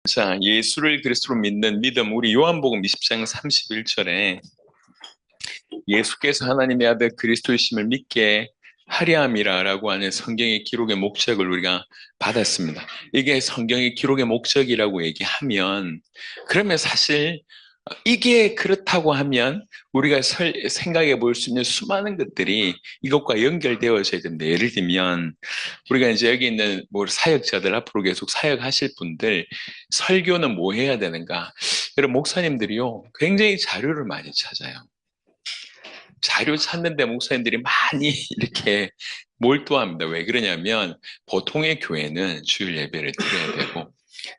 자, 예수를 그리스도로 믿는 믿음, 우리 요한복음 20장 31절에 예수께서 하나님의 아들 그리스도이심을 믿게 하려 함이라라고 하는 성경의 기록의 목적을 우리가 받았습니다. 이게 성경의 기록의 목적이라고 얘기하면, 그러면 사실 이게 그렇다고 하면 우리가 생각해 볼 수 있는 수많은 것들이 이것과 연결되어져야 됩니다. 예를 들면 우리가 이제 여기 있는 뭐 사역자들, 앞으로 계속 사역하실 분들, 설교는 뭐 해야 되는가? 여러분, 목사님들이요 굉장히 자료를 많이 찾아요. 자료 찾는데 목사님들이 많이 이렇게 몰두합니다. 왜 그러냐면 보통의 교회는 주일 예배를 드려야 되고,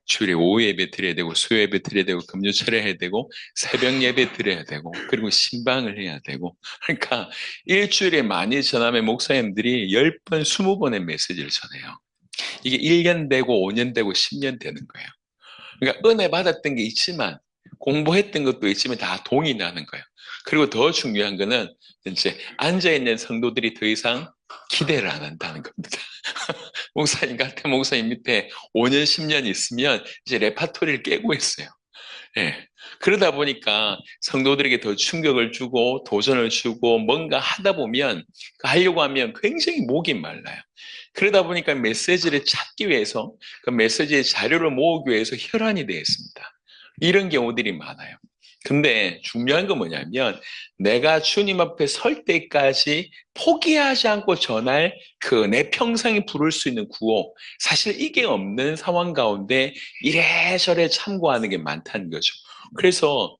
주일에 오후 예배 드려야 되고, 수요 예배 드려야 되고, 금요 철회해야 되고, 새벽 예배 드려야 되고, 그리고 신방을 해야 되고. 그러니까 일주일에 많이 전하면 목사님들이 10번, 20번의 메시지를 전해요. 이게 1년 되고 5년 되고 10년 되는 거예요. 그러니까 은혜 받았던 게 있지만, 공부했던 것도 있지만 다 동이 나는 거예요. 그리고 더 중요한 거는 이제 앉아있는 성도들이 더 이상 기대를 안 한다는 겁니다. 목사님 같은 목사님 밑에 5년, 10년 있으면 이제 레파토리를 깨고 있어요. 예. 그러다 보니까 성도들에게 더 충격을 주고 도전을 주고 뭔가 하다 보면, 하려고 하면 굉장히 목이 말라요. 그러다 보니까 메시지를 찾기 위해서, 그 메시지의 자료를 모으기 위해서 혈안이 되어 있습니다. 이런 경우들이 많아요. 근데 중요한 건 뭐냐면, 내가 주님 앞에 설 때까지 포기하지 않고 전할 그 내 평생에 부를 수 있는 구호, 사실 이게 없는 상황 가운데 이래저래 참고하는 게 많다는 거죠. 그래서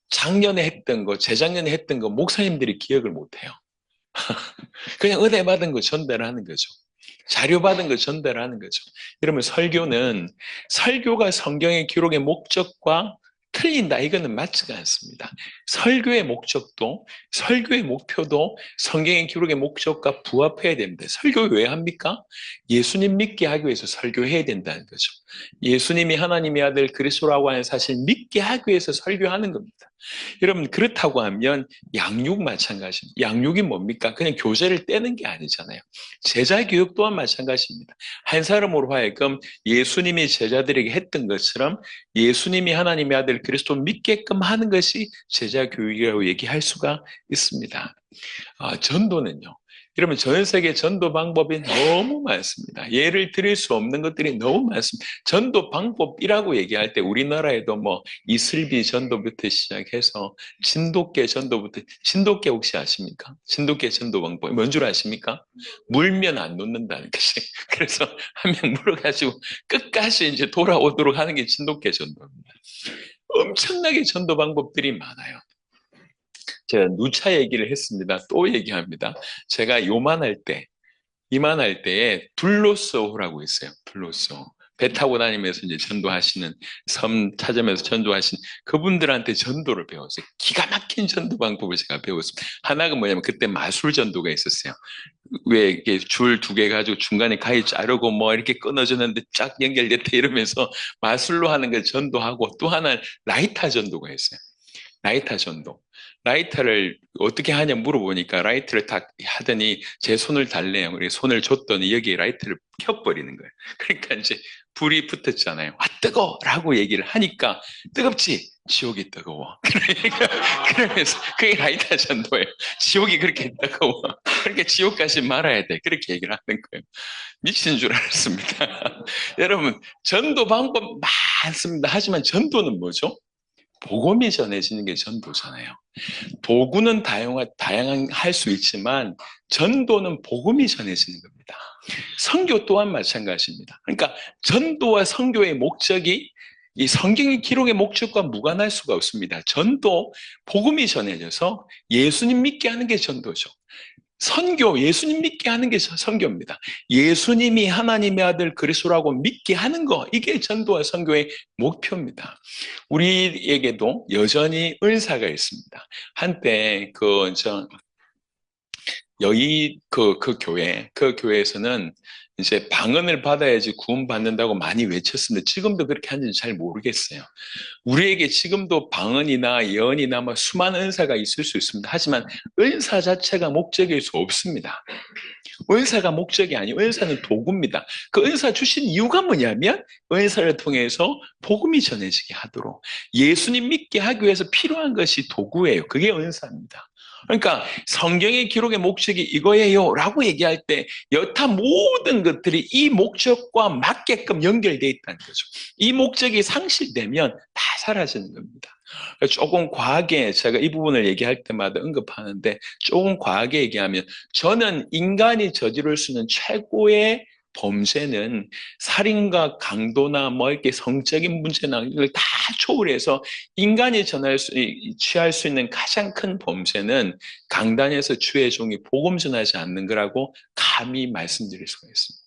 작년에 했던 거, 재작년에 했던 거 목사님들이 기억을 못해요. 그냥 은혜 받은 거 전달하는 거죠. 자료 받은 거 전달하는 거죠. 그러면 설교가 성경의 기록의 목적과 틀린다, 이거는 맞지가 않습니다. 설교의 목적도, 설교의 목표도 성경의 기록의 목적과 부합해야 됩니다. 설교 왜 합니까? 예수님 믿게 하기 위해서 설교해야 된다는 거죠. 예수님이 하나님의 아들 그리스도라고 하는 사실 믿게 하기 위해서 설교하는 겁니다. 여러분, 그렇다고 하면 양육 마찬가지입니다. 양육이 뭡니까? 그냥 교재를 떼는 게 아니잖아요. 제자 교육 또한 마찬가지입니다. 한 사람으로 하여금 예수님이 제자들에게 했던 것처럼 예수님이 하나님의 아들 그리스도 믿게끔 하는 것이 제자 교육이라고 얘기할 수가 있습니다. 전도는요. 여러분, 전 세계 전도 방법이 너무 많습니다. 예를 들을 수 없는 것들이 너무 많습니다. 전도 방법이라고 얘기할 때 우리나라에도 뭐 이슬비 전도부터 시작해서 진돗개 전도부터, 진돗개 혹시 아십니까? 진돗개 전도 방법 뭔 줄 아십니까? 물면 안 놓는다는 것이. 그래서 한 명 물어가지고 끝까지 이제 돌아오도록 하는 게 진돗개 전도입니다. 엄청나게 전도 방법들이 많아요. 제가 누차 얘기를 했습니다. 또 얘기합니다. 제가 이만할 때에 둘로소호라고 있어요. 둘로소. 배 타고 다니면서 이제 전도하시는, 섬 찾으면서 전도하시는 그분들한테 전도를 배웠어요. 기가 막힌 전도 방법을 제가 배웠습니다. 하나가 뭐냐면 그때 마술 전도가 있었어요. 왜 이렇게 줄 2개 가지고 중간에 가위 자르고 뭐 이렇게 끊어주는데 쫙 연결됐다 이러면서 마술로 하는 걸 전도하고, 또 하나 라이터 전도가 있어요. 라이터 전도. 라이터를 어떻게 하냐 물어보니까 라이터를 딱 하더니 제 손을 달래요. 그래서 손을 줬더니 여기에 라이터를 켜버리는 거예요. 그러니까 이제 불이 붙었잖아요. 아, 뜨거워! 라고 얘기를 하니까, 뜨겁지? 지옥이 뜨거워. 그러면서 그게 라이터 전도예요. 지옥이 그렇게 뜨거워. 그러니까 지옥 가지 말아야 돼. 그렇게 얘기를 하는 거예요. 미친 줄 알았습니다. 여러분, 전도 방법 많습니다. 하지만 전도는 뭐죠? 복음이 전해지는 게 전도잖아요. 도구는 다양할 수 있지만 전도는 복음이 전해지는 겁니다. 선교 또한 마찬가지입니다. 그러니까 전도와 선교의 목적이 이 성경의 기록의 목적과 무관할 수가 없습니다. 전도, 복음이 전해져서 예수님 믿게 하는 게 전도죠. 선교, 예수님 믿게 하는 게 선교입니다. 예수님이 하나님의 아들 그리스도라고 믿게 하는 거, 이게 전도와 선교의 목표입니다. 우리에게도 여전히 은사가 있습니다. 한때 그 교회에서는 이제 방언을 받아야지 구원받는다고 많이 외쳤습니다. 지금도 그렇게 하는지 잘 모르겠어요. 우리에게 지금도 방언이나 예언이나 뭐 수많은 은사가 있을 수 있습니다. 하지만 은사 자체가 목적일 수 없습니다. 은사가 목적이 아니고 은사는 도구입니다. 그 은사 주신 이유가 뭐냐면 은사를 통해서 복음이 전해지게 하도록 예수님 믿게 하기 위해서 필요한 것이 도구예요. 그게 은사입니다. 그러니까 성경의 기록의 목적이 이거예요 라고 얘기할 때 여타 모든 것들이 이 목적과 맞게끔 연결되어 있다는 거죠. 이 목적이 상실되면 다 사라지는 겁니다. 조금 과하게 제가 이 부분을 얘기할 때마다 언급하는데 조금 과하게 얘기하면 저는 인간이 저지를 수 있는 최고의 범죄는 살인과 강도나 뭐 이렇게 성적인 문제나 이걸 다 초월해서 인간이 취할 수 있는 가장 큰 범죄는 강단에서 주의 종이 복음 전하지 않는 거라고 감히 말씀드릴 수가 있습니다.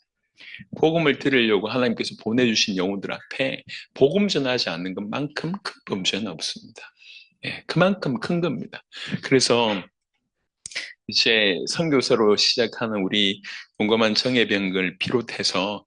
복음을 들으려고 하나님께서 보내주신 영혼들 앞에 복음 전하지 않는 것만큼 큰 범죄는 없습니다. 예, 그만큼 큰 겁니다. 그래서 이제 선교사로 시작하는 우리 용감한 정예병을 비롯해서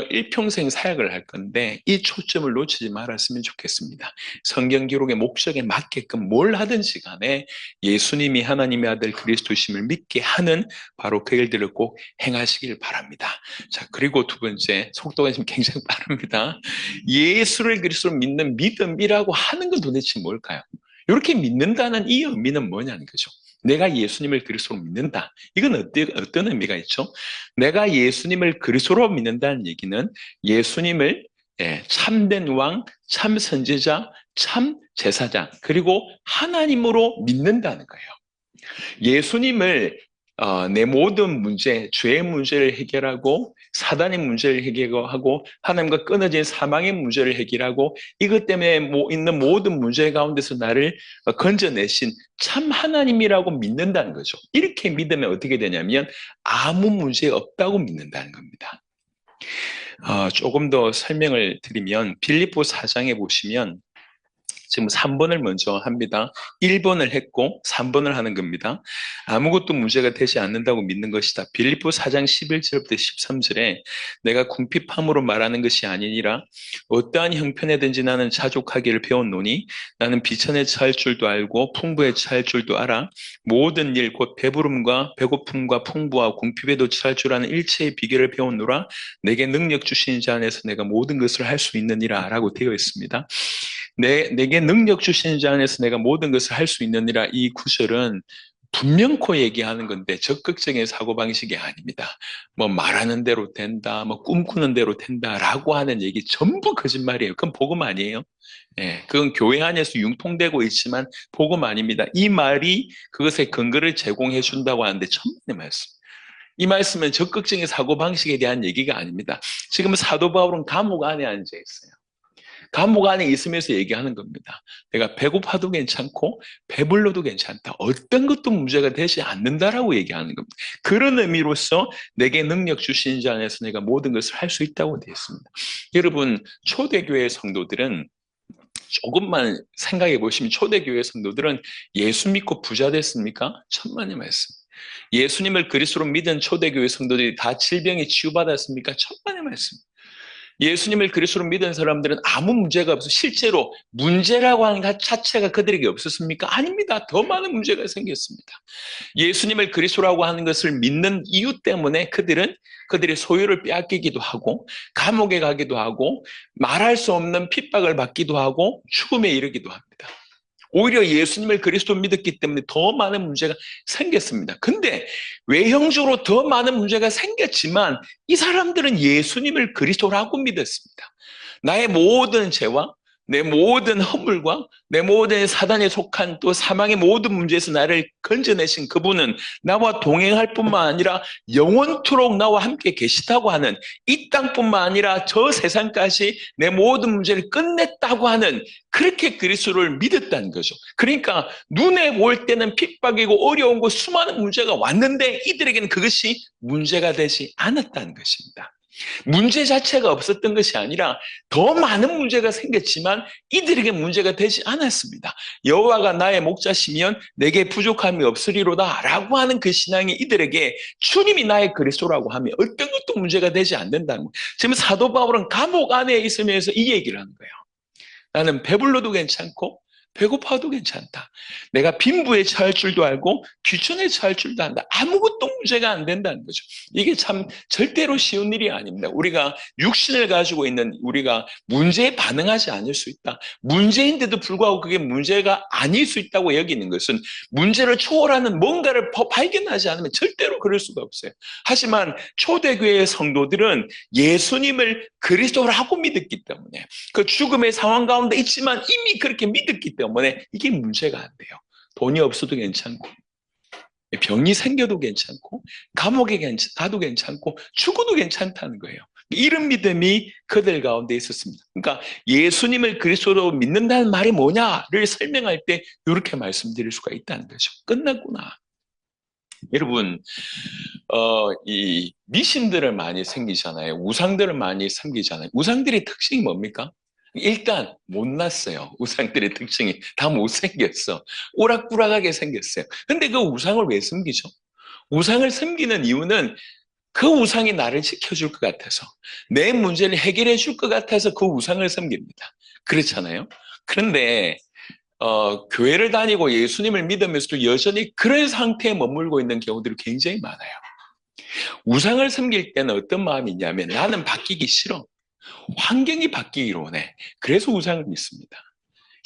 일평생 사역을 할 건데 이 초점을 놓치지 말았으면 좋겠습니다. 성경 기록의 목적에 맞게끔 뭘 하든지 간에 예수님이 하나님의 아들 그리스도심을 믿게 하는 바로 그 일들을 꼭 행하시길 바랍니다. 자, 그리고 두 번째, 속도가 지금 굉장히 빠릅니다. 예수를 그리스도로 믿는 믿음이라고 하는 건 도대체 뭘까요? 이렇게 믿는다는 이 의미는 뭐냐는 거죠. 내가 예수님을 그리스도로 믿는다. 이건 어떤 의미가 있죠? 내가 예수님을 그리스도로 믿는다는 얘기는 예수님을 참된 왕, 참 선지자, 참 제사장, 그리고 하나님으로 믿는다는 거예요. 예수님을 내 모든 문제, 죄의 문제를 해결하고 사단의 문제를 해결하고 하나님과 끊어진 사망의 문제를 해결하고 이것 때문에 있는 모든 문제 가운데서 나를 건져내신 참 하나님이라고 믿는다는 거죠. 이렇게 믿으면 어떻게 되냐면 아무 문제 없다고 믿는다는 겁니다. 조금 더 설명을 드리면 빌립보 4장에 보시면 지금 3번을 먼저 합니다. 1번을 했고 3번을 하는 겁니다. 아무것도 문제가 되지 않는다고 믿는 것이다. 빌립보 4장 11절부터 13절에 내가 궁핍함으로 말하는 것이 아니니라 어떠한 형편에든지 나는 자족하기를 배웠노니 나는 비천에 처할 줄도 알고 풍부에 처할 줄도 알아 모든 일 곧 배부름과 배고픔과 풍부와 궁핍에도 처할 줄 아는 일체의 비결을 배웠노라 내게 능력 주신 자 안에서 내가 모든 것을 할 수 있느니라 라고 되어 있습니다. 내게 능력 주시는 자 안에서 내가 모든 것을 할 수 있느니라 이 구절은 분명코 얘기하는 건데 적극적인 사고방식이 아닙니다. 뭐 말하는 대로 된다, 뭐 꿈꾸는 대로 된다라고 하는 얘기 전부 거짓말이에요. 그건 복음 아니에요. 예, 그건 교회 안에서 융통되고 있지만 복음 아닙니다. 이 말이 그것의 근거를 제공해 준다고 하는데 천만의 말씀. 이 말씀은 적극적인 사고방식에 대한 얘기가 아닙니다. 지금 사도 바울은 감옥 안에 앉아 있어요. 감옥 안에 있으면서 얘기하는 겁니다. 내가 배고파도 괜찮고 배불러도 괜찮다. 어떤 것도 문제가 되지 않는다라고 얘기하는 겁니다. 그런 의미로서 내게 능력 주신 자 안에서 내가 모든 것을 할 수 있다고 되어 있습니다. 여러분 초대교회 성도들은 조금만 생각해 보시면 초대교회 성도들은 예수 믿고 부자 됐습니까? 천만의 말씀. 예수님을 그리스도로 믿은 초대교회 성도들이 다 질병에 치유받았습니까? 천만의 말씀. 예수님을 그리스도로 믿은 사람들은 아무 문제가 없어. 실제로 문제라고 하는 것 자체가 그들에게 없었습니까? 아닙니다. 더 많은 문제가 생겼습니다. 예수님을 그리스도라고 하는 것을 믿는 이유 때문에 그들의 소유를 빼앗기기도 하고 감옥에 가기도 하고 말할 수 없는 핍박을 받기도 하고 죽음에 이르기도 합니다. 오히려 예수님을 그리스도 믿었기 때문에 더 많은 문제가 생겼습니다. 근데 외형적으로 더 많은 문제가 생겼지만 이 사람들은 예수님을 그리스도라고 믿었습니다. 나의 모든 죄와 내 모든 허물과 내 모든 사단에 속한 또 사망의 모든 문제에서 나를 건져내신 그분은 나와 동행할 뿐만 아니라 영원토록 나와 함께 계시다고 하는 이 땅뿐만 아니라 저 세상까지 내 모든 문제를 끝냈다고 하는 그렇게 그리스도를 믿었다는 거죠. 그러니까 눈에 보일 때는 핍박이고 어려운 거 수많은 문제가 왔는데 이들에게는 그것이 문제가 되지 않았다는 것입니다. 문제 자체가 없었던 것이 아니라 더 많은 문제가 생겼지만 이들에게 문제가 되지 않았습니다. 여호와가 나의 목자시면 내게 부족함이 없으리로다 라고 하는 그 신앙이 이들에게 주님이 나의 그리스도라고 하면 어떤 것도 문제가 되지 않는다는 거예요. 지금 사도 바울은 감옥 안에 있으면서 이 얘기를 하는 거예요. 나는 배불러도 괜찮고 배고파도 괜찮다. 내가 빈부에 처할 줄도 알고 귀천에 처할 줄도 안다. 아무것도 문제가 안 된다는 거죠. 이게 참 절대로 쉬운 일이 아닙니다. 우리가 육신을 가지고 있는 우리가 문제에 반응하지 않을 수 있다. 문제인데도 불구하고 그게 문제가 아닐 수 있다고 여기는 것은 문제를 초월하는 뭔가를 발견하지 않으면 절대로 그럴 수가 없어요. 하지만 초대교회의 성도들은 예수님을 그리스도라고 믿었기 때문에 그 죽음의 상황 가운데 있지만 이미 그렇게 믿었기 때문에 이게 문제가 안 돼요. 돈이 없어도 괜찮고 병이 생겨도 괜찮고 감옥에 가도 괜찮고 죽어도 괜찮다는 거예요. 이런 믿음이 그들 가운데 있었습니다. 그러니까 예수님을 그리스도로 믿는다는 말이 뭐냐를 설명할 때 이렇게 말씀드릴 수가 있다는 거죠. 끝났구나. 여러분, 이 미신들을 많이 섬기잖아요. 우상들을 많이 섬기잖아요. 우상들의 특징이 뭡니까? 일단 못났어요. 우상들의 특징이 다 못생겼어. 오락부락하게 생겼어요. 근데 그 우상을 왜 섬기죠? 우상을 섬기는 이유는 그 우상이 나를 지켜줄 것 같아서 내 문제를 해결해 줄 것 같아서 그 우상을 섬깁니다. 그렇잖아요. 그런데 교회를 다니고 예수님을 믿으면서도 여전히 그런 상태에 머물고 있는 경우들이 굉장히 많아요. 우상을 섬길 때는 어떤 마음이 있냐면 나는 바뀌기 싫어. 환경이 바뀌기를 원해. 그래서 우상을 믿습니다.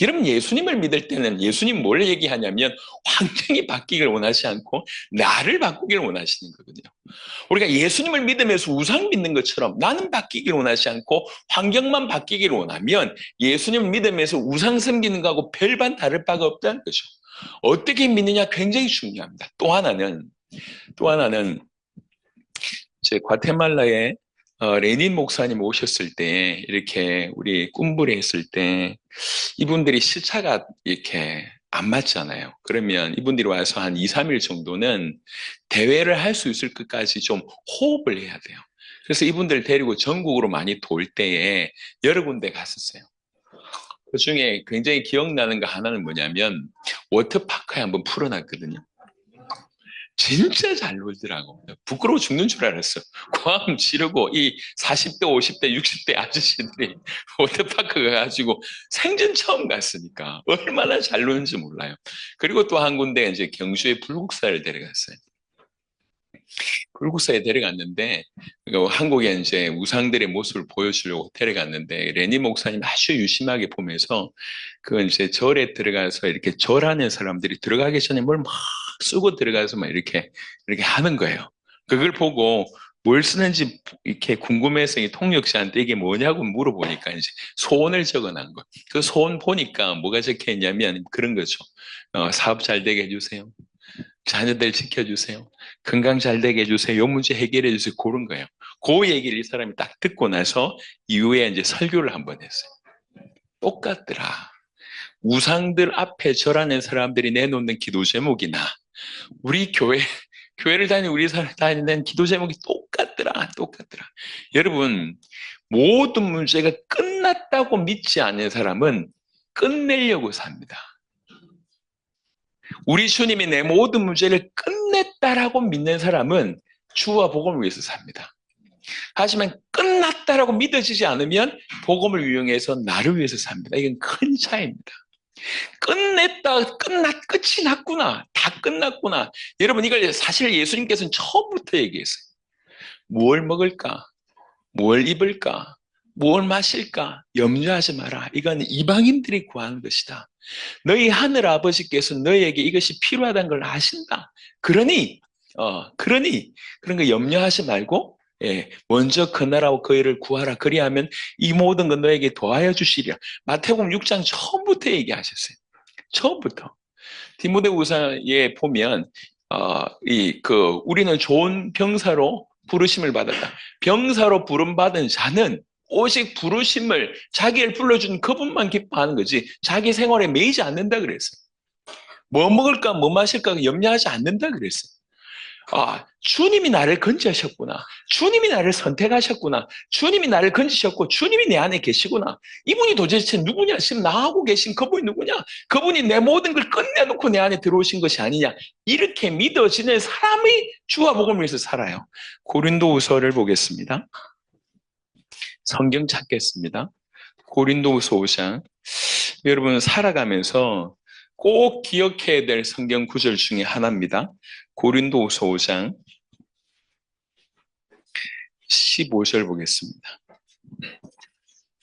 여러분 예수님을 믿을 때는 예수님 뭘 얘기하냐면 환경이 바뀌기를 원하지 않고 나를 바꾸기를 원하시는 거거든요. 우리가 예수님을 믿으면서 우상 믿는 것처럼 나는 바뀌기를 원하지 않고 환경만 바뀌기를 원하면 예수님을 믿으면서 우상 섬기는 거하고 별반 다를 바가 없다는 거죠. 어떻게 믿느냐 굉장히 중요합니다. 또 하나는 제 과테말라에 레닌 목사님 오셨을 때 이렇게 우리 꿈부리 했을 때 이분들이 시차가 이렇게 안 맞잖아요. 그러면 이분들이 와서 한 2, 3일 정도는 대회를 할 수 있을 것까지 좀 호흡을 해야 돼요. 그래서 이분들 데리고 전국으로 많이 돌 때에 여러 군데 갔었어요. 그 중에 굉장히 기억나는 거 하나는 뭐냐면 워터파크에 한번 풀어놨거든요. 진짜 잘 놀더라고. 부끄러워 죽는 줄 알았어. 고함 지르고 이 40대, 50대, 60대 아저씨들이 워터파크 가가지고 생전 처음 갔으니까 얼마나 잘 노는지 몰라요. 그리고 또 한 군데 이제 경주에 불국사를 데려갔어요. 불국사에 데려갔는데 한국에 이제 우상들의 모습을 보여주려고 데려갔는데 레니 목사님 아주 유심하게 보면서 그 이제 절에 들어가서 이렇게 절하는 사람들이 들어가기 전에 뭘 막 쓰고 들어가서 막 이렇게 하는 거예요. 그걸 보고 뭘 쓰는지 이렇게 궁금해서 이 통역사한테 이게 뭐냐고 물어보니까 이제 소원을 적어놓은 거. 그 소원 보니까 뭐가 적혀 있냐면 그런 거죠. 사업 잘 되게 해주세요. 자녀들 지켜주세요. 건강 잘 되게 해주세요. 요 문제 해결해 주세요. 그런 거예요. 그 얘기를 이 사람이 딱 듣고 나서 이후에 이제 설교를 한번 했어요. 똑같더라. 우상들 앞에 절하는 사람들이 내놓는 기도 제목이나 우리 교회를 다니는 우리 사람 다니는 기도 제목이 똑같더라. 여러분 모든 문제가 끝났다고 믿지 않는 사람은 끝내려고 삽니다. 우리 주님이 내 모든 문제를 끝냈다라고 믿는 사람은 주와 복음을 위해서 삽니다. 하지만 끝났다라고 믿어지지 않으면 복음을 이용해서 나를 위해서 삽니다. 이건 큰 차이입니다. 끝이 났구나. 다 끝났구나. 여러분 이걸 사실 예수님께서는 처음부터 얘기했어요. 무엇을 먹을까? 무엇을 입을까? 무엇을 마실까? 염려하지 마라. 이건 이방인들이 구하는 것이다. 너희 하늘 아버지께서 너희에게 이것이 필요하다는 걸 아신다. 그러니 그런 거 염려하지 말고 먼저 그 나라와 그 일을 구하라. 그리하면 이 모든 건 너에게 더하여 주시리라. 마태복음 6장 처음부터 얘기하셨어요. 처음부터. 디모데후서에 보면 우리는 좋은 병사로 부르심을 받았다. 병사로 부름받은 자는 오직 부르심을 자기를 불러준 그분만 기뻐하는 거지 자기 생활에 매이지 않는다 그랬어요. 뭐 먹을까 뭐 마실까 염려하지 않는다 그랬어요. 주님이 나를 건지하셨구나. 주님이 나를 선택하셨구나. 주님이 나를 건지셨고 주님이 내 안에 계시구나. 이분이 도대체 누구냐? 지금 나하고 계신 그분이 누구냐? 그분이 내 모든 걸 끝내놓고 내 안에 들어오신 것이 아니냐? 이렇게 믿어지는 사람이 주와 복음을 위해서 살아요. 고린도후서를 보겠습니다. 성경 찾겠습니다. 고린도후서 5장. 여러분 살아가면서 꼭 기억해야 될 성경 구절 중에 하나입니다. 고린도후서 5장 15절 보겠습니다.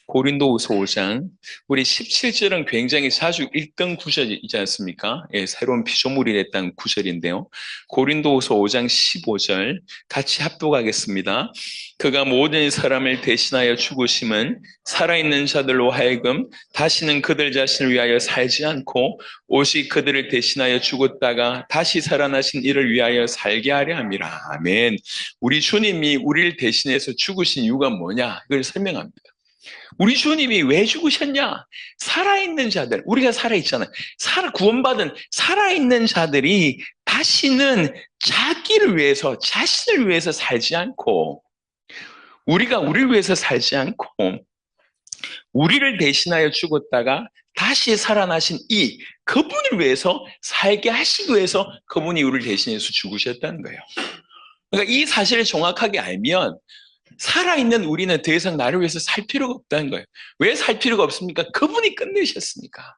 고린도후서 5장 우리 17절은 굉장히 자주 읽던 구절이지 않습니까? 예, 새로운 피조물이 됐다는 구절인데요. 고린도후서 5장 15절 같이 합독하겠습니다. 그가 모든 사람을 대신하여 죽으심은 살아있는 자들로 하여금 다시는 그들 자신을 위하여 살지 않고 오직 그들을 대신하여 죽었다가 다시 살아나신 이를 위하여 살게 하려 함이라. 아멘. 우리 주님이 우리를 대신해서 죽으신 이유가 뭐냐? 이걸 설명합니다. 우리 주님이 왜 죽으셨냐? 살아있는 자들, 우리가 살아있잖아요. 구원받은 살아있는 자들이 다시는 자기를 위해서, 자신을 위해서 살지 않고, 우리가 우리를 위해서 살지 않고, 우리를 대신하여 죽었다가 다시 살아나신 그분을 위해서 살게 하시기 위해서 그분이 우리를 대신해서 죽으셨다는 거예요. 그러니까 이 사실을 정확하게 알면 살아있는 우리는 더 이상 나를 위해서 살 필요가 없다는 거예요. 왜 살 필요가 없습니까? 그분이 끝내셨으니까.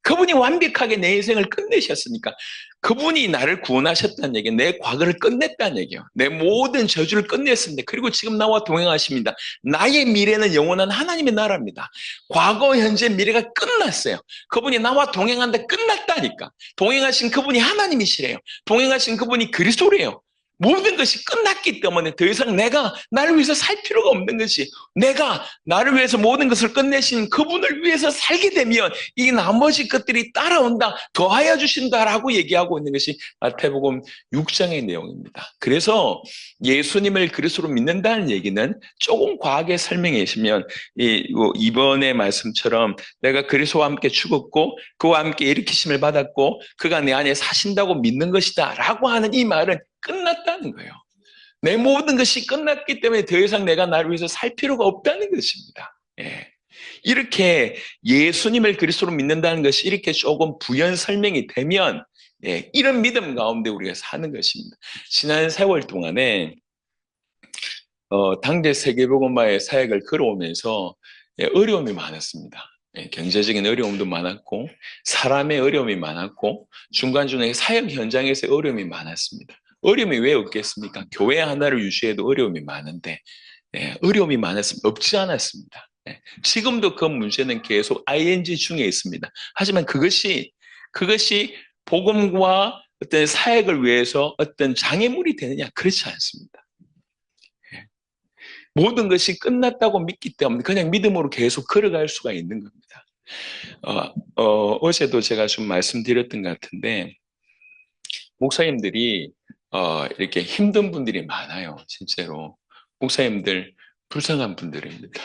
그분이 완벽하게 내 인생을 끝내셨으니까. 그분이 나를 구원하셨다는 얘기예요. 내 과거를 끝냈다는 얘기예요. 내 모든 저주를 끝냈습니다. 그리고 지금 나와 동행하십니다. 나의 미래는 영원한 하나님의 나라입니다. 과거, 현재, 미래가 끝났어요. 그분이 나와 동행한다 끝났다니까. 동행하신 그분이 하나님이시래요. 동행하신 그분이 그리스도래요. 모든 것이 끝났기 때문에 더 이상 내가 나를 위해서 살 필요가 없는 것이, 내가 나를 위해서 모든 것을 끝내신 그분을 위해서 살게 되면 이 나머지 것들이 따라온다, 더하여 주신다라고 얘기하고 있는 것이 마태복음 6장의 내용입니다. 그래서 예수님을 그리스도로 믿는다는 얘기는 조금 과하게 설명해 주시면 이번의 말씀처럼 내가 그리스도와 함께 죽었고 그와 함께 일으키심을 받았고 그가 내 안에 사신다고 믿는 것이다 라고 하는 이 말은 끝났다는 거예요. 내 모든 것이 끝났기 때문에 더 이상 내가 나를 위해서 살 필요가 없다는 것입니다. 예. 이렇게 예수님을 그리스도로 믿는다는 것이 이렇게 조금 부연 설명이 되면 이런 믿음 가운데 우리가 사는 것입니다. 지난 세월 동안에 당대 세계복음화의 사역을 걸어오면서 어려움이 많았습니다. 경제적인 어려움도 많았고 사람의 어려움이 많았고 중간중간에 사역 현장에서 어려움이 많았습니다. 어려움이 왜 없겠습니까? 교회 하나를 유지해도 어려움이 많은데 어려움이 많았습니다. 없지 않았습니다. 지금도 그 문제는 계속 ing 중에 있습니다. 하지만 그것이 복음과 어떤 사역을 위해서 어떤 장애물이 되느냐? 그렇지 않습니다. 모든 것이 끝났다고 믿기 때문에 그냥 믿음으로 계속 걸어갈 수가 있는 겁니다. 어제도 제가 좀 말씀드렸던 것 같은데 목사님들이 이렇게 힘든 분들이 많아요. 진짜로 목사님들 불쌍한 분들입니다.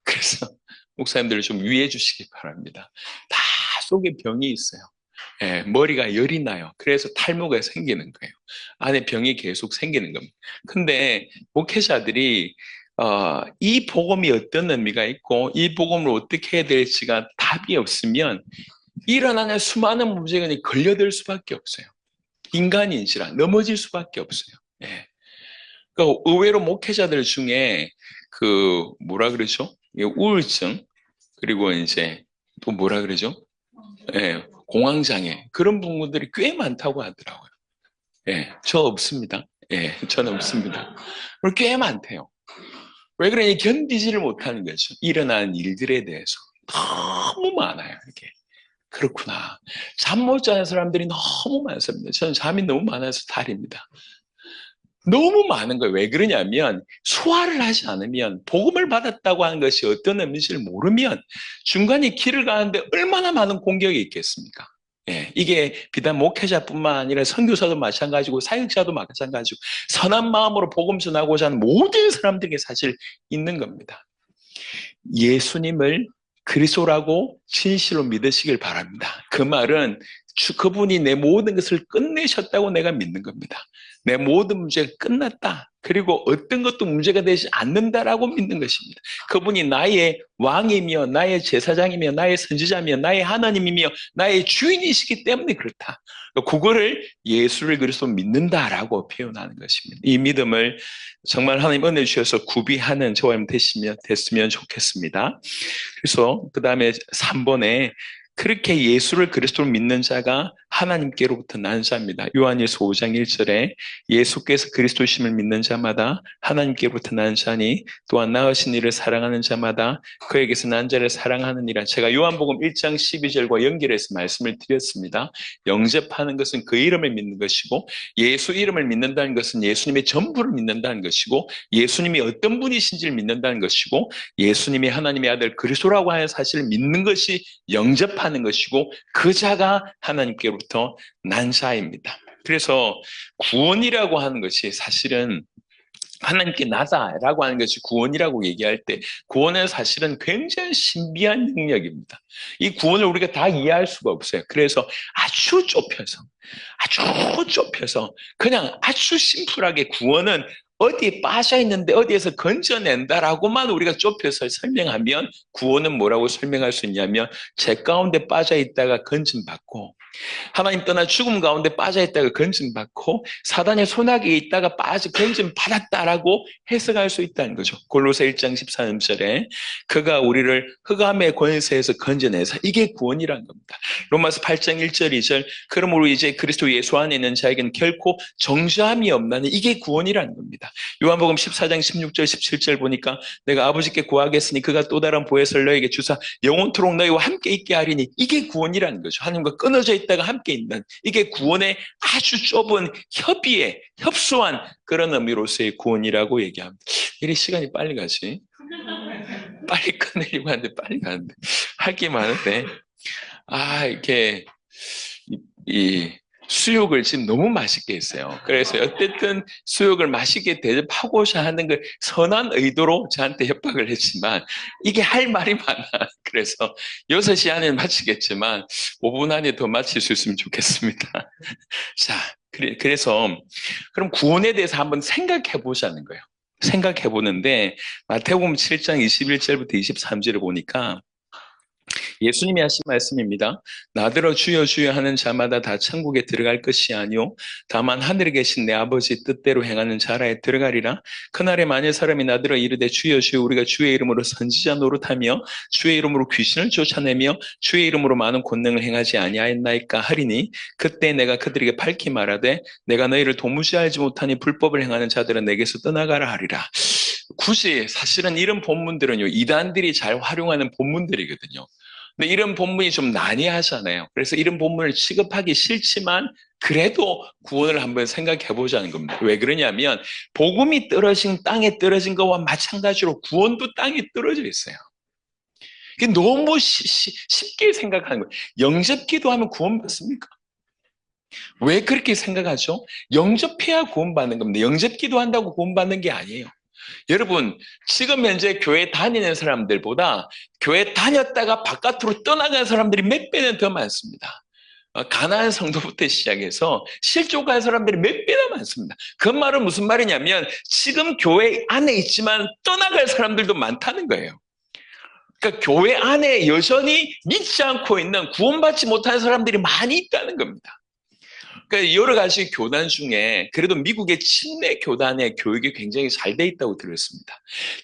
그래서 목사님들을 좀 위해 주시기 바랍니다. 다 속에 병이 있어요. 머리가 열이 나요. 그래서 탈모가 생기는 거예요. 안에 병이 계속 생기는 겁니다. 근데 목회자들이 이 복음이 어떤 의미가 있고 이 복음을 어떻게 해야 될지가 답이 없으면 일어나는 수많은 문제가 걸려들 수밖에 없어요. 인간인지라 넘어질 수밖에 없어요. 그러니까 의외로 목회자들 중에 뭐라 그러죠? 우울증 그리고 이제 또 뭐라 그러죠? 공황장애 그런 부분들이 꽤 많다고 하더라고요. 저 없습니다. 저는 없습니다. 꽤 많대요. 왜 그러냐? 견디지를 못하는 거죠. 일어나는 일들에 대해서 너무 많아요. 이렇게. 그렇구나. 잠 못 자는 사람들이 너무 많습니다. 저는 잠이 너무 많아서 달입니다. 너무 많은 거예요. 왜 그러냐면 소화를 하지 않으면 복음을 받았다고 하는 것이 어떤 의미인지를 모르면 중간에 길을 가는데 얼마나 많은 공격이 있겠습니까? 이게 비단 목회자뿐만 아니라 선교사도 마찬가지고 사역자도 마찬가지고 선한 마음으로 복음 전하고자 하는 모든 사람들에게 사실 있는 겁니다. 예수님을 그리스도라고 진실로 믿으시길 바랍니다. 그 말은 그분이 내 모든 것을 끝내셨다고 내가 믿는 겁니다. 내 모든 문제가 끝났다. 그리고 어떤 것도 문제가 되지 않는다라고 믿는 것입니다. 그분이 나의 왕이며 나의 제사장이며 나의 선지자며 나의 하나님이며 나의 주인이시기 때문에 그렇다. 그거를 예수를 그리스도 믿는다라고 표현하는 것입니다. 이 믿음을 정말 하나님 은혜 주셔서 구비하는 저와 됐으면 좋겠습니다. 그래서 그 다음에 3번에 그렇게 예수를 그리스도로 믿는 자가 하나님께로부터 난 자입니다. 요한일서 5장 1절에 예수께서 그리스도심을 믿는 자마다 하나님께로부터 난 자니 또한 나으신 이를 사랑하는 자마다 그에게서 난 자를 사랑하느니라. 제가 요한복음 1장 12절과 연결해서 말씀을 드렸습니다. 영접하는 것은 그 이름을 믿는 것이고 예수 이름을 믿는다는 것은 예수님의 전부를 믿는다는 것이고 예수님이 어떤 분이신지를 믿는다는 것이고 예수님이 하나님의 아들 그리스도라고 하는 사실을 믿는 것이 영접하는 것이고 그 자가 하나님께로부터 난 자입니다. 그래서 구원이라고 하는 것이 사실은 하나님께 나다라고 하는 것이 구원이라고 얘기할 때 구원은 사실은 굉장히 신비한 능력입니다. 이 구원을 우리가 다 이해할 수가 없어요. 그래서 아주 좁혀서 그냥 아주 심플하게 구원은 어디에 빠져 있는데 어디에서 건져낸다라고만 우리가 좁혀서 설명하면 구원은 뭐라고 설명할 수 있냐면 죄 가운데 빠져 있다가 건짐받고 하나님 떠나 죽음 가운데 빠져있다가 건짐받고 사단의 손아귀에 있다가 건짐받았다라고 해석할 수 있다는 거죠. 골로새 1장 13절에 그가 우리를 흑암의 권세에서 건져내서 이게 구원이라는 겁니다. 로마서 8장 1절 2절 그러므로 이제 그리스도 예수 안에 있는 자에게는 결코 정죄함이 없나니 이게 구원이라는 겁니다. 요한복음 14장 16절 17절 보니까 내가 아버지께 구하겠으니 그가 또 다른 보혜사를 너에게 주사 영원토록 너희와 함께 있게 하리니 이게 구원이라는 거죠. 하나님과 끊어져 있다가 함께 있는 이게 구원의 아주 좁은 협소한 그런 의미로서의 구원이라고 얘기합니다. 이래 시간이 빨리 가지. 빨리 끝내려고 하는데 빨리 가는데 할 게 많은데 이렇게 이 수육을 지금 너무 맛있게 했어요. 그래서 어쨌든 수육을 맛있게 대접하고자 하는 걸 선한 의도로 저한테 협박을 했지만 이게 할 말이 많아. 그래서 6시 안에 마치겠지만 5분 안에 더 마칠 수 있으면 좋겠습니다. 자, 그래서 그럼 구원에 대해서 한번 생각해 보자는 거예요. 생각해 보는데 마태복음 7장 21절부터 23절을 보니까 예수님이 하신 말씀입니다. 나더러 주여 주여 하는 자마다 다 천국에 들어갈 것이 아니요 다만 하늘에 계신 내 아버지 뜻대로 행하는 자라에 들어가리라. 그날에 만일 사람이 나더러 이르되 주여 주여 우리가 주의 이름으로 선지자 노릇하며 주의 이름으로 귀신을 쫓아내며 주의 이름으로 많은 권능을 행하지 아니하였나이까 하리니 그때 내가 그들에게 밝히 말하되 내가 너희를 도무지 알지 못하니 불법을 행하는 자들은 내게서 떠나가라 하리라. 굳이 사실은 이런 본문들은요 이단들이 잘 활용하는 본문들이거든요. 근데 이런 본문이 좀 난해하잖아요. 그래서 이런 본문을 취급하기 싫지만 그래도 구원을 한번 생각해 보자는 겁니다. 왜 그러냐면 복음이 땅에 떨어진 것과 마찬가지로 구원도 땅에 떨어져 있어요. 이게 너무 쉽게 생각하는 거예요. 영접 기도하면 구원받습니까? 왜 그렇게 생각하죠? 영접해야 구원받는 겁니다. 영접 기도한다고 구원받는 게 아니에요. 여러분 지금 현재 교회 다니는 사람들보다 교회 다녔다가 바깥으로 떠나간 사람들이 몇 배는 더 많습니다. 가난한 성도부터 시작해서 실족한 사람들이 몇 배나 많습니다. 그 말은 무슨 말이냐면 지금 교회 안에 있지만 떠나갈 사람들도 많다는 거예요. 그러니까 교회 안에 여전히 믿지 않고 있는 구원받지 못한 사람들이 많이 있다는 겁니다. 그러니까 여러 가지 교단 중에 그래도 미국의 침례 교단의 교육이 굉장히 잘 돼 있다고 들었습니다.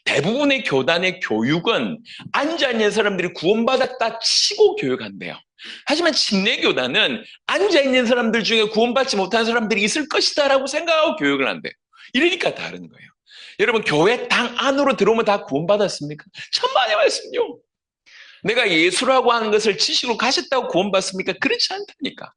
대부분의 교단의 교육은 앉아있는 사람들이 구원받았다 치고 교육한대요. 하지만 침례 교단은 앉아있는 사람들 중에 구원받지 못한 사람들이 있을 것이다 라고 생각하고 교육을 한대요. 이러니까 다른 거예요. 여러분 교회 당 안으로 들어오면 다 구원받았습니까? 천만의 말씀요. 내가 예수라고 하는 것을 지식으로 가졌다고 구원받습니까? 그렇지 않다니까.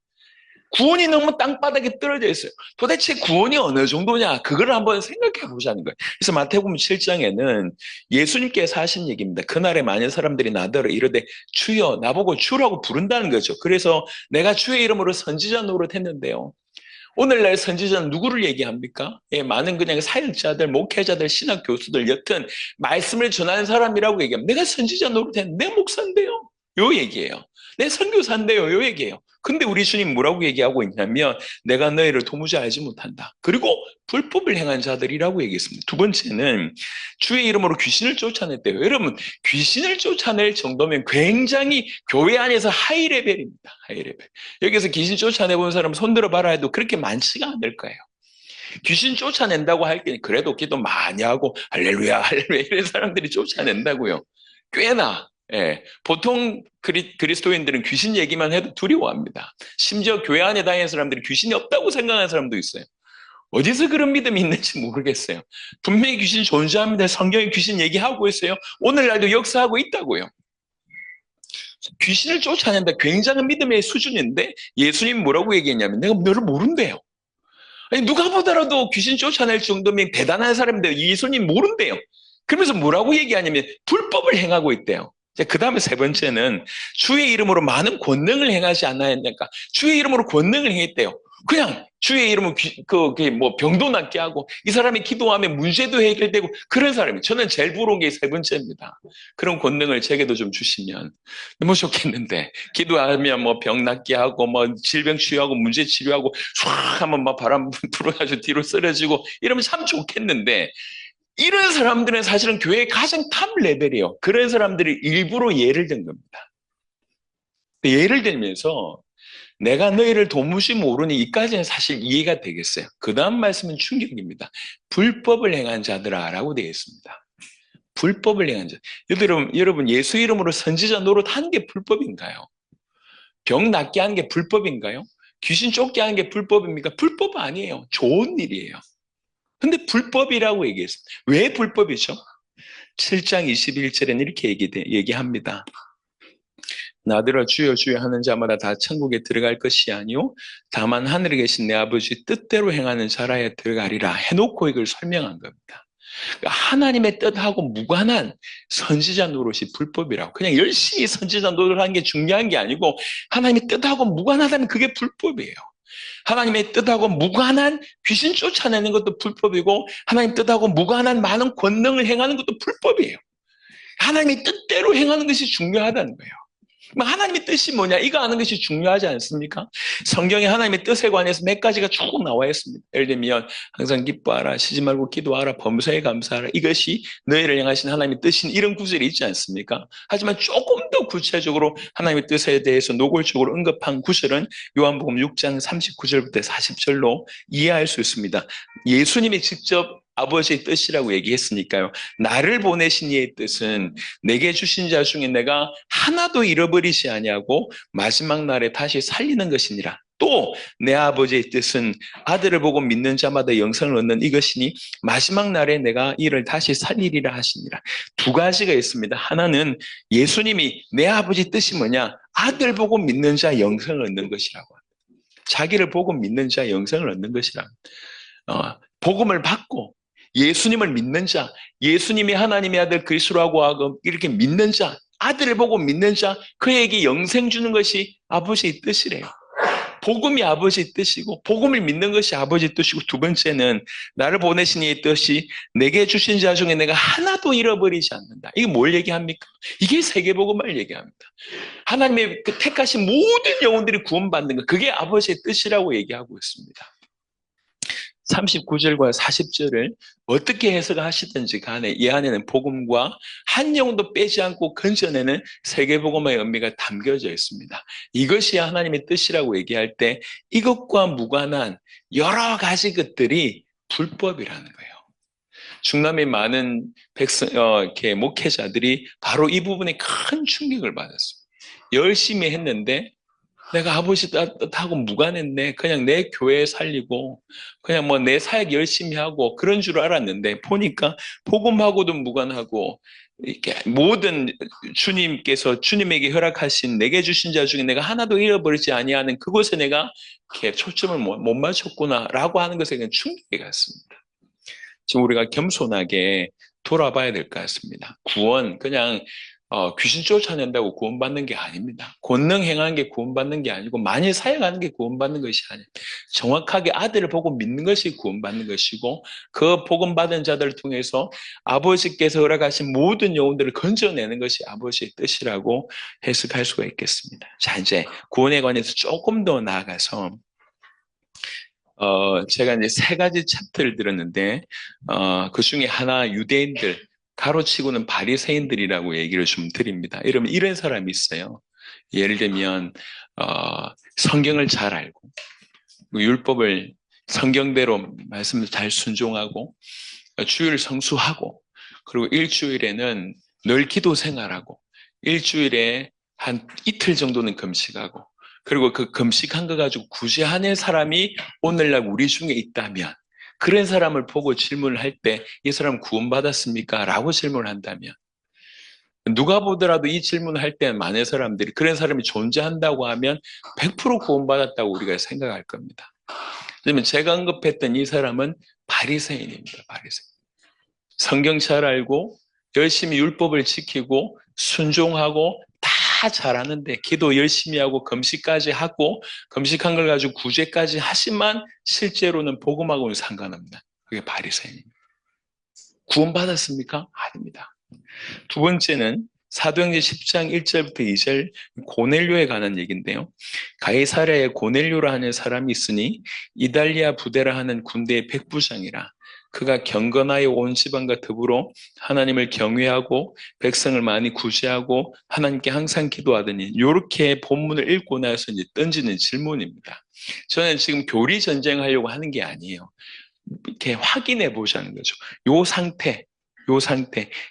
구원이 너무 땅바닥에 떨어져 있어요. 도대체 구원이 어느 정도냐? 그걸 한번 생각해 보자는 거예요. 그래서 마태복음 7장에는 예수님께서 하신 얘기입니다. 그날에 많은 사람들이 나더러 이르되 주여 나보고 주라고 부른다는 거죠. 그래서 내가 주의 이름으로 선지자 노릇했는데요. 오늘날 선지자는 누구를 얘기합니까? 많은 그냥 사역자들, 목회자들, 신학 교수들 여튼 말씀을 전하는 사람이라고 얘기합니다. 내가 선지자 노릇했는데 내 목사인데요. 요 얘기예요. 내 선교사인데요. 요 얘기예요. 근데 우리 주님 뭐라고 얘기하고 있냐면 내가 너희를 도무지 알지 못한다. 그리고 불법을 행한 자들이라고 얘기했습니다. 두 번째는 주의 이름으로 귀신을 쫓아냈대요. 여러분, 귀신을 쫓아낼 정도면 굉장히 교회 안에서 하이레벨입니다. 하이레벨. 여기서 귀신 쫓아내본 사람 손들어 봐라 해도 그렇게 많지가 않을 거예요. 귀신 쫓아낸다고 할 때 그래도 기도 많이 하고 할렐루야 할렐루야 이런 사람들이 쫓아낸다고요. 꽤나 보통 그리스도인들은 귀신 얘기만 해도 두려워합니다. 심지어 교회 안에 다니는 사람들이 귀신이 없다고 생각하는 사람도 있어요. 어디서 그런 믿음이 있는지 모르겠어요. 분명히 귀신 존재합니다. 성경에 귀신 얘기하고 있어요. 오늘날도 역사하고 있다고요. 귀신을 쫓아낸다 굉장한 믿음의 수준인데 예수님 뭐라고 얘기했냐면 내가 너를 모른대요. 아니, 누가 보더라도 귀신 쫓아낼 정도면 대단한 사람인데 예수님 모른대요. 그러면서 뭐라고 얘기하냐면 불법을 행하고 있대요. 그 다음에 세 번째는 주의 이름으로 많은 권능을 행하지 않았냐니까 주의 이름으로 권능을 행했대요. 그냥 주의 이름으로 병도 낫게 하고 이 사람이 기도하면 문제도 해결되고 그런 사람이 저는 제일 부러운 게 세 번째입니다. 그런 권능을 제게도 좀 주시면 너무 좋겠는데 기도하면 뭐 병 낫게 하고 뭐 질병 치유하고 문제 치료하고 唰 하면 막 바람 불어가지고 뒤로 쓰러지고 이러면 참 좋겠는데 이런 사람들은 사실은 교회의 가장 탑 레벨이에요. 그런 사람들이 일부러 예를 든 겁니다. 예를 들면서 내가 너희를 도무지 모르니 이까지는 사실 이해가 되겠어요. 그 다음 말씀은 충격입니다. 불법을 행한 자들아 라고 되어 있습니다. 불법을 행한 자. 여러분 예수 이름으로 선지자 노릇한 게 불법인가요? 병 낫게 하는 게 불법인가요? 귀신 쫓게 하는 게 불법입니까? 불법 아니에요. 좋은 일이에요. 근데 불법이라고 얘기했습니다. 왜 불법이죠? 7장 21절에는 이렇게 얘기합니다. 나더러 주여 주여 하는 자마다 다 천국에 들어갈 것이 아니요 다만 하늘에 계신 내 아버지 뜻대로 행하는 자라야 들어가리라 해놓고 이걸 설명한 겁니다. 그러니까 하나님의 뜻하고 무관한 선지자 노릇이 불법이라고. 그냥 열심히 선지자 노릇하는 게 중요한 게 아니고 하나님의 뜻하고 무관하다는 그게 불법이에요. 하나님의 뜻하고 무관한 귀신 쫓아내는 것도 불법이고 하나님의 뜻하고 무관한 많은 권능을 행하는 것도 불법이에요. 하나님의 뜻대로 행하는 것이 중요하다는 거예요. 하나님의 뜻이 뭐냐 이거 아는 것이 중요하지 않습니까? 성경에 하나님의 뜻에 관해서 몇 가지가 쭉 나와 있습니다. 예를 들면 항상 기뻐하라, 쉬지 말고 기도하라, 범사에 감사하라, 이것이 너희를 향하신 하나님의 뜻인 이런 구절이 있지 않습니까? 하지만 조금 더 구체적으로 하나님의 뜻에 대해서 노골적으로 언급한 구절은 요한복음 6장 39절부터 40절로 이해할 수 있습니다. 예수님이 직접 아버지의 뜻이라고 얘기했으니까요. 나를 보내신 이의 뜻은 내게 주신 자 중에 내가 하나도 잃어버리지 아니하고 마지막 날에 다시 살리는 것이니라. 또 내 아버지의 뜻은 아들을 보고 믿는 자마다 영생을 얻는 이것이니 마지막 날에 내가 이를 다시 살리리라 하시니라. 두 가지가 있습니다. 하나는 예수님이 내 아버지 뜻이 뭐냐? 아들 보고 믿는 자 영생을 얻는 것이라고 합니다. 자기를 보고 믿는 자 영생을 얻는 것이라. 복음을 받고 예수님을 믿는 자, 예수님이 하나님의 아들 그리스도라고 하고 이렇게 믿는 자, 아들을 보고 믿는 자, 그에게 영생 주는 것이 아버지의 뜻이래요. 복음이 아버지의 뜻이고 복음을 믿는 것이 아버지의 뜻이고 두 번째는 나를 보내신 이의 뜻이 내게 주신 자 중에 내가 하나도 잃어버리지 않는다. 이게 뭘 얘기합니까? 이게 세계복음을 얘기합니다. 하나님의 그 택하신 모든 영혼들이 구원받는 것, 그게 아버지의 뜻이라고 얘기하고 있습니다. 39절과 40절을 어떻게 해석하시든지 간에 이 안에는 복음과 한 영혼도 빼지 않고 건져내는 세계복음의 의미가 담겨져 있습니다. 이것이 하나님의 뜻이라고 얘기할 때 이것과 무관한 여러 가지 것들이 불법이라는 거예요. 중남미 많은 목회자들이 바로 이 부분에 큰 충격을 받았습니다. 열심히 했는데 내가 아버지 뜻하고 무관했네. 그냥 내 교회 살리고 그냥 뭐 내 사역 열심히 하고 그런 줄 알았는데 보니까 복음하고도 무관하고 이렇게 모든 주님께서 주님에게 허락하신 내게 주신 자 중에 내가 하나도 잃어버리지 아니하는 그곳에 내가 이렇게 초점을 못 맞췄구나라고 하는 것에 그냥 충격이 갔습니다. 지금 우리가 겸손하게 돌아봐야 될 것 같습니다. 구원 그냥 귀신 쫓아낸다고 구원받는 게 아닙니다. 권능 행하는 게 구원받는 게 아니고 많이 사역하는 게 구원받는 것이 아니에요. 정확하게 아들을 보고 믿는 것이 구원받는 것이고 그 복음 받은 자들을 통해서 아버지께서 허락하신 모든 영혼들을 건져내는 것이 아버지의 뜻이라고 해석할 수가 있겠습니다. 자, 이제 구원에 관해서 조금 더 나아가서 제가 이제 세 가지 챕터를 들었는데, 그 중에 하나 유대인들, 가로치고는 바리새인들이라고 얘기를 좀 드립니다. 여러분, 이런 사람이 있어요. 예를 들면, 성경을 잘 알고, 율법을 성경대로 말씀을 잘 순종하고, 주일 성수하고, 그리고 일주일에는 늘 기도 생활하고, 일주일에 한 이틀 정도는 금식하고, 그리고 그 금식한 거 가지고 구제하는 사람이 오늘날 우리 중에 있다면, 그런 사람을 보고 질문을 할 때, 이 사람 구원받았습니까? 라고 질문을 한다면, 누가 보더라도 이 질문을 할 때 많은 사람들이 그런 사람이 존재한다고 하면 100% 구원받았다고 우리가 생각할 겁니다. 그러면 제가 언급했던 이 사람은 바리새인입니다. 바리새인. 성경 잘 알고 열심히 율법을 지키고 순종하고 다 잘하는데 기도 열심히 하고 금식까지 하고 금식한 걸 가지고 구제까지 하지만 실제로는 복음하고는 상관없는 그게 바리새인입니다. 구원받았습니까? 아닙니다. 두 번째는 사도행전 10장 1절부터 2절 고넬료에 관한 얘기인데요. 가이사랴에 고넬료라 하는 사람이 있으니 이달리아 부대라 하는 군대의 백부장이라. 그가 경건하여 온 지방과 더불어 하나님을 경외하고 백성을 많이 구제하고 하나님께 항상 기도하더니 이렇게 본문을 읽고 나서 이제 던지는 질문입니다. 저는 지금 교리 전쟁하려고 하는 게 아니에요. 이렇게 확인해 보자는 거죠. 요 상태,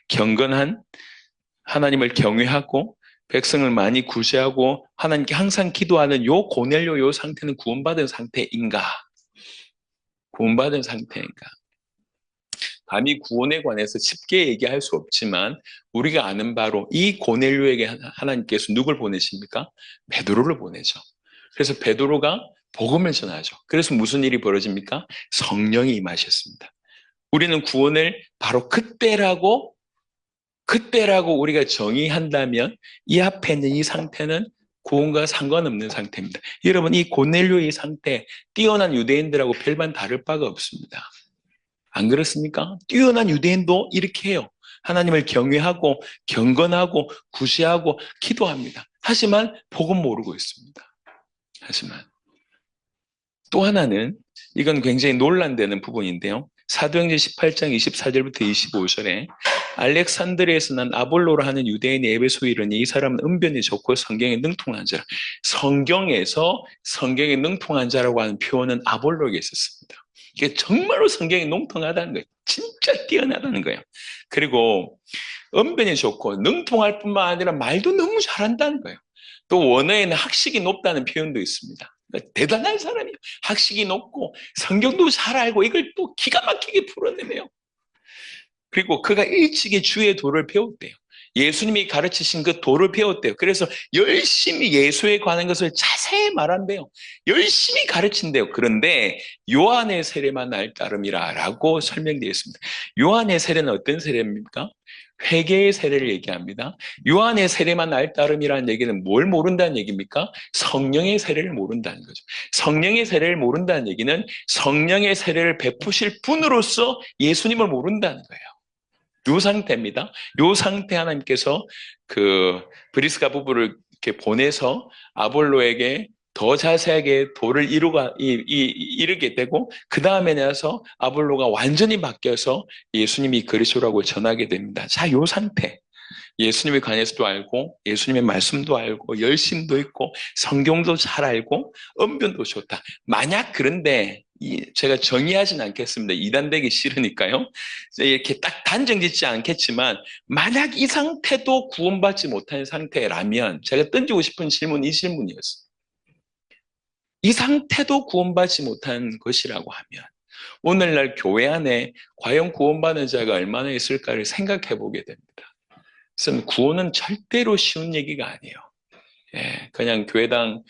경건한 하나님을 경외하고 백성을 많이 구제하고 하나님께 항상 기도하는 요 고넬료 요 상태는 구원받은 상태인가? 구원받은 상태인가? 감히 구원에 관해서 쉽게 얘기할 수 없지만 우리가 아는 바로 이 고넬료에게 하나님께서 누굴 보내십니까? 베드로를 보내죠. 그래서 베드로가 복음을 전하죠. 그래서 무슨 일이 벌어집니까? 성령이 임하셨습니다. 우리는 구원을 바로 그때라고 우리가 정의한다면 이 앞에 있는 이 상태는 구원과 상관없는 상태입니다. 여러분, 이 고넬료의 상태, 뛰어난 유대인들하고 별반 다를 바가 없습니다. 안 그렇습니까? 뛰어난 유대인도 이렇게 해요. 하나님을 경외하고 경건하고 구제하고 기도합니다. 하지만 복음 모르고 있습니다. 하지만 또 하나는 이건 굉장히 논란되는 부분인데요. 사도행전 18장 24절부터 25절에 알렉산드리아에서 난 아볼로라 하는 유대인이 에베소에 이르니 이 사람은 은변이 좋고 성경에 능통한 자라. 성경에서 성경에 능통한 자라고 하는 표현은 아볼로에게 있었습니다. 이게 정말로 성경에 능통하다는 거예요. 진짜 뛰어나다는 거예요. 그리고 은변이 좋고 능통할 뿐만 아니라 말도 너무 잘한다는 거예요. 또 원어에는 학식이 높다는 표현도 있습니다. 그러니까 대단한 사람이에요. 학식이 높고 성경도 잘 알고 이걸 또 기가 막히게 풀어내네요. 그리고 그가 일찍이 주의 도를 배웠대요. 예수님이 가르치신 그 도를 배웠대요. 그래서 열심히 예수에 관한 것을 자세히 말한대요. 열심히 가르친대요. 그런데 요한의 세례만 날 따름이라 라고 설명되어 있습니다. 요한의 세례는 어떤 세례입니까? 회개의 세례를 얘기합니다. 요한의 세례만 날 따름이라는 얘기는 뭘 모른다는 얘기입니까? 성령의 세례를 모른다는 거죠. 성령의 세례를 모른다는 얘기는 성령의 세례를 베푸실 분으로서 예수님을 모른다는 거예요. 요 상태입니다. 요 상태 하나님께서 그 브리스가 부부를 이렇게 보내서 아볼로에게 더 자세하게 도를 이루게 되고 그 다음에 나서 아볼로가 완전히 바뀌어서 예수님이 그리스도라고 전하게 됩니다. 자, 요 상태. 예수님에 관해서도 알고 예수님의 말씀도 알고 열심도 있고 성경도 잘 알고 언변도 좋다. 만약 그런데 제가 정의하진 않겠습니다. 이단되기 싫으니까요. 이렇게 딱 단정 짓지 않겠지만 만약 이 상태도 구원받지 못하는 상태라면 제가 던지고 싶은 질문은 이 질문이었어요. 이 상태도 구원받지 못한 것이라고 하면 오늘날 교회 안에 과연 구원받는 자가 얼마나 있을까를 생각해 보게 됩니다. 그래서 구원은 절대로 쉬운 얘기가 아니에요. 그냥 교회당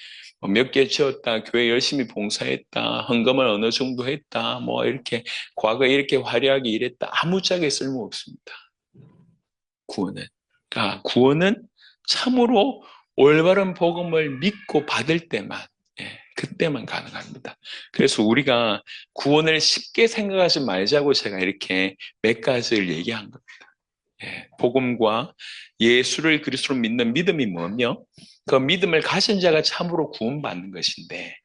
몇 개 지었다, 교회 열심히 봉사했다, 헌금을 어느 정도 했다, 뭐 이렇게 과거에 이렇게 화려하게 일했다, 아무짝에 쓸모없습니다. 구원은 구원은 참으로 올바른 복음을 믿고 받을 때만, 그때만 가능합니다. 그래서 우리가 구원을 쉽게 생각하지 말자고 제가 이렇게 몇 가지를 얘기한 겁니다. 복음과 예수를 그리스도로 믿는 믿음이 뭐며, 그 믿음을 가진 자가 참으로 구원받는 것인데,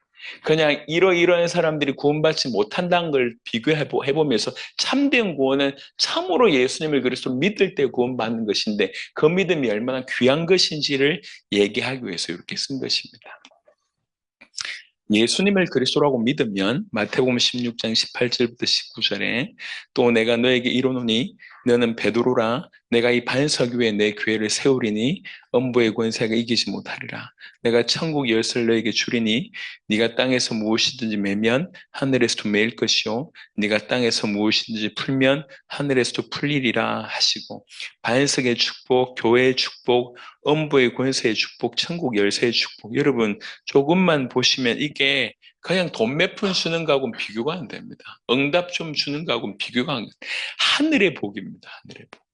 그냥 이러이러한 사람들이 구원받지 못한다는 걸 비교해보면서 참된 구원은 참으로 예수님을 그리스도로 믿을 때 구원받는 것인데, 그 믿음이 얼마나 귀한 것인지를 얘기하기 위해서 이렇게 쓴 것입니다. 예수님을 그리스도라고 믿으면 마태복음 16장 18절부터 19절에 또 내가 너에게 이르노니 너는 베드로라 내가 이 반석 위에 내 교회를 세우리니 음부의 권세가 이기지 못하리라. 내가 천국 열쇠를 너에게 주리니 네가 땅에서 무엇이든지 매면 하늘에서도 매일 것이요 네가 땅에서 무엇이든지 풀면 하늘에서도 풀리리라 하시고, 반석의 축복, 교회의 축복, 음부의 권세의 축복, 천국 열쇠의 축복, 여러분 조금만 보시면 이게 그냥 돈 몇 푼 주는 거하고는 비교가 안 됩니다. 응답 좀 주는 거하고는 비교가 안 됩니다. 하늘의 복입니다. 하늘의 복.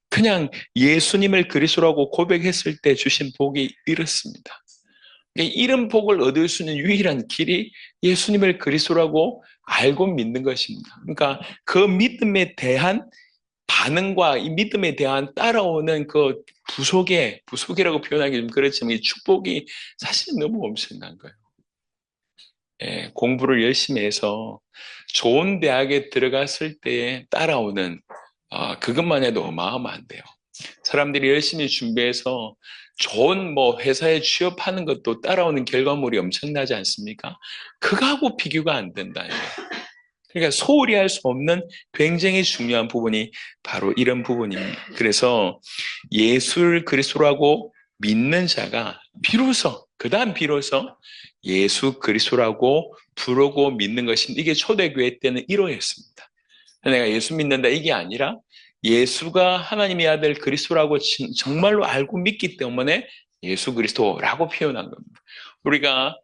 그냥 예수님을 그리스도라고 고백했을 때 주신 복이 이렇습니다. 이런 복을 얻을 수 있는 유일한 길이 예수님을 그리스도라고 알고 믿는 것입니다. 그러니까 그 믿음에 대한 반응과 이 믿음에 대한 따라오는 그 부속이라고 표현하기 좀 그렇지만 이 축복이 사실 너무 엄청난 거예요. 공부를 열심히 해서 좋은 대학에 들어갔을 때 따라오는 그것만 해도 어마어마한데요. 사람들이 열심히 준비해서 좋은 회사에 취업하는 것도 따라오는 결과물이 엄청나지 않습니까? 그거하고 비교가 안 된다. 그러니까 소홀히 할 수 없는 굉장히 중요한 부분이 바로 이런 부분입니다. 그래서 예수를 그리스도라고 믿는 자가 비로소 예수 그리스도라고 부르고 믿는 것인데, 이게 초대교회 때는 이러했습니다. 내가 예수 믿는다 이게 아니라 예수가 하나님의 아들 그리스도라고 정말로 알고 믿기 때문에 예수 그리스도라고 표현한 겁니다. 우리가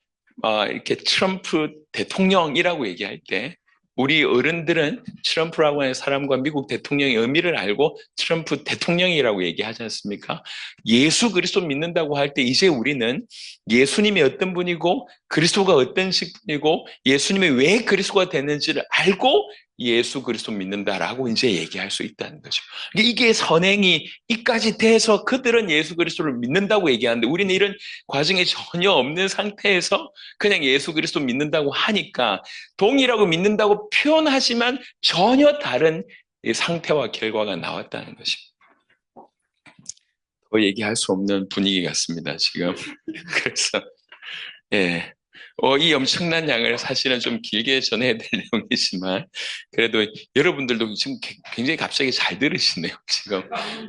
이렇게 트럼프 대통령이라고 얘기할 때 우리 어른들은 트럼프라고 하는 사람과 미국 대통령의 의미를 알고 트럼프 대통령이라고 얘기하지 않습니까? 예수 그리스도 믿는다고 할 때 이제 우리는 예수님이 어떤 분이고 그리스도가 어떤 분이고 예수님이 왜 그리스도가 됐는지를 알고 예수 그리스도 믿는다라고 이제 얘기할 수 있다는 거죠. 이게 선행이 이까지 돼서 그들은 예수 그리스도를 믿는다고 얘기하는데, 우리는 이런 과정이 전혀 없는 상태에서 그냥 예수 그리스도 믿는다고 하니까 동일하고 믿는다고 표현하지만 전혀 다른 상태와 결과가 나왔다는 것입니다. 더 얘기할 수 없는 분위기 같습니다, 지금. 그래서 이 엄청난 양을 사실은 좀 길게 전해야 될 내용이지만 그래도 여러분들도 지금 굉장히 갑자기 잘 들으시네요. 지금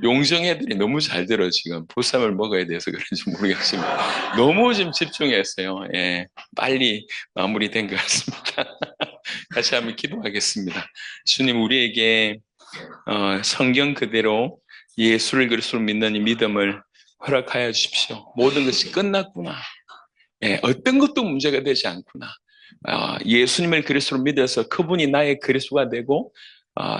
용정애들이 너무 잘 들어. 지금 보쌈을 먹어야 돼서 그런지 모르겠지만 너무 지금 집중했어요. 빨리 마무리된 것 같습니다. 다시 한번 기도하겠습니다. 주님, 우리에게 성경 그대로 예수를 그리스도로 믿는 이 믿음을 허락하여 주십시오. 모든 것이 끝났구나. 어떤 것도 문제가 되지 않구나. 예수님을 그리스도로 믿어서 그분이 나의 그리스도가 되고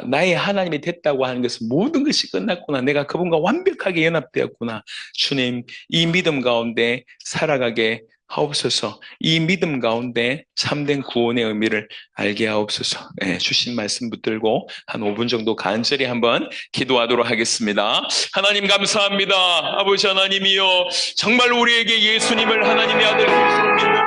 나의 하나님이 됐다고 하는 것은 모든 것이 끝났구나. 내가 그분과 완벽하게 연합되었구나. 주님, 이 믿음 가운데 살아가게 하옵소서. 이 믿음 가운데 참된 구원의 의미를 알게 하옵소서. 주신 말씀 붙들고 한 5분 정도 간절히 한번 기도하도록 하겠습니다. 하나님 감사합니다. 아버지 하나님이여, 정말 우리에게 예수님을 하나님의 아들 그리스도로 믿는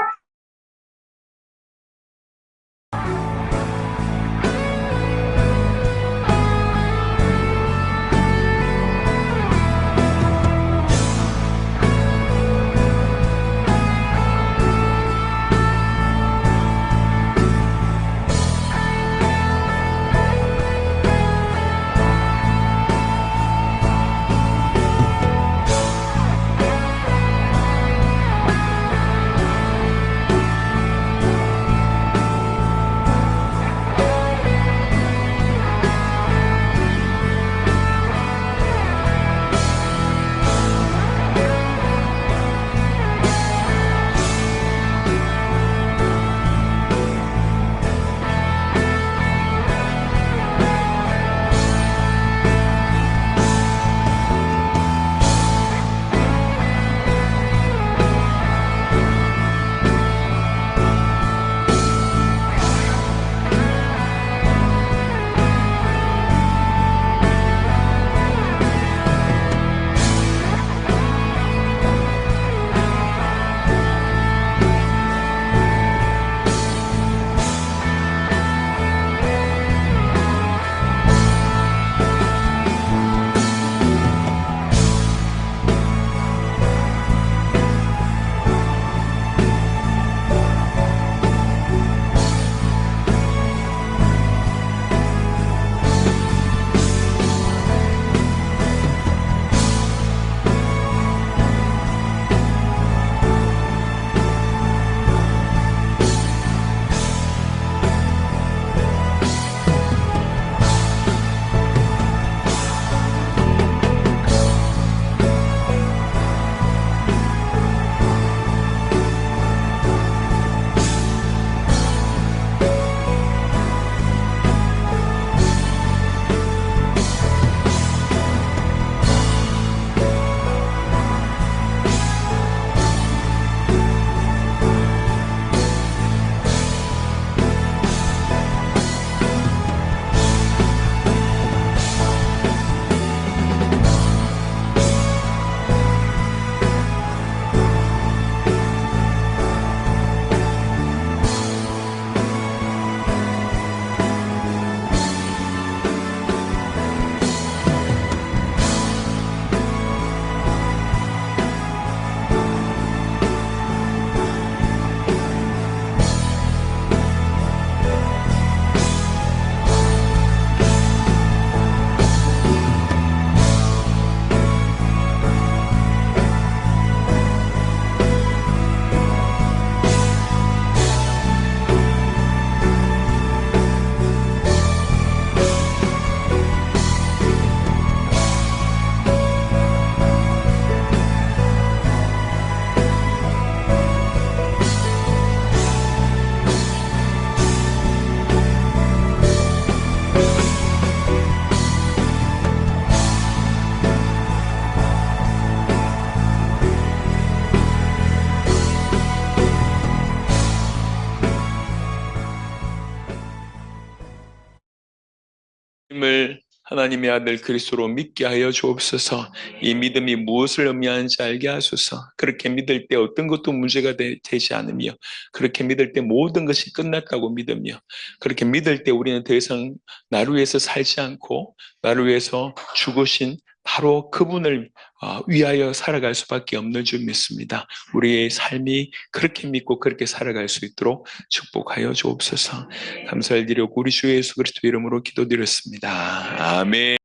을 하나님의 아들 그리스도로 믿게 하여 주옵소서. 이 믿음이 무엇을 의미하는지 알게 하소서. 그렇게 믿을 때 어떤 것도 문제가 되지 않으며, 그렇게 믿을 때 모든 것이 끝났다고 믿으며, 그렇게 믿을 때 우리는 더 이상 나를 위해서 살지 않고 나를 위해서 죽으신 바로 그분을 위하여 살아갈 수밖에 없는 줄 믿습니다. 우리의 삶이 그렇게 믿고 그렇게 살아갈 수 있도록 축복하여 주옵소서. 감사를 드리고 우리 주 예수 그리스도 이름으로 기도드렸습니다. 아멘.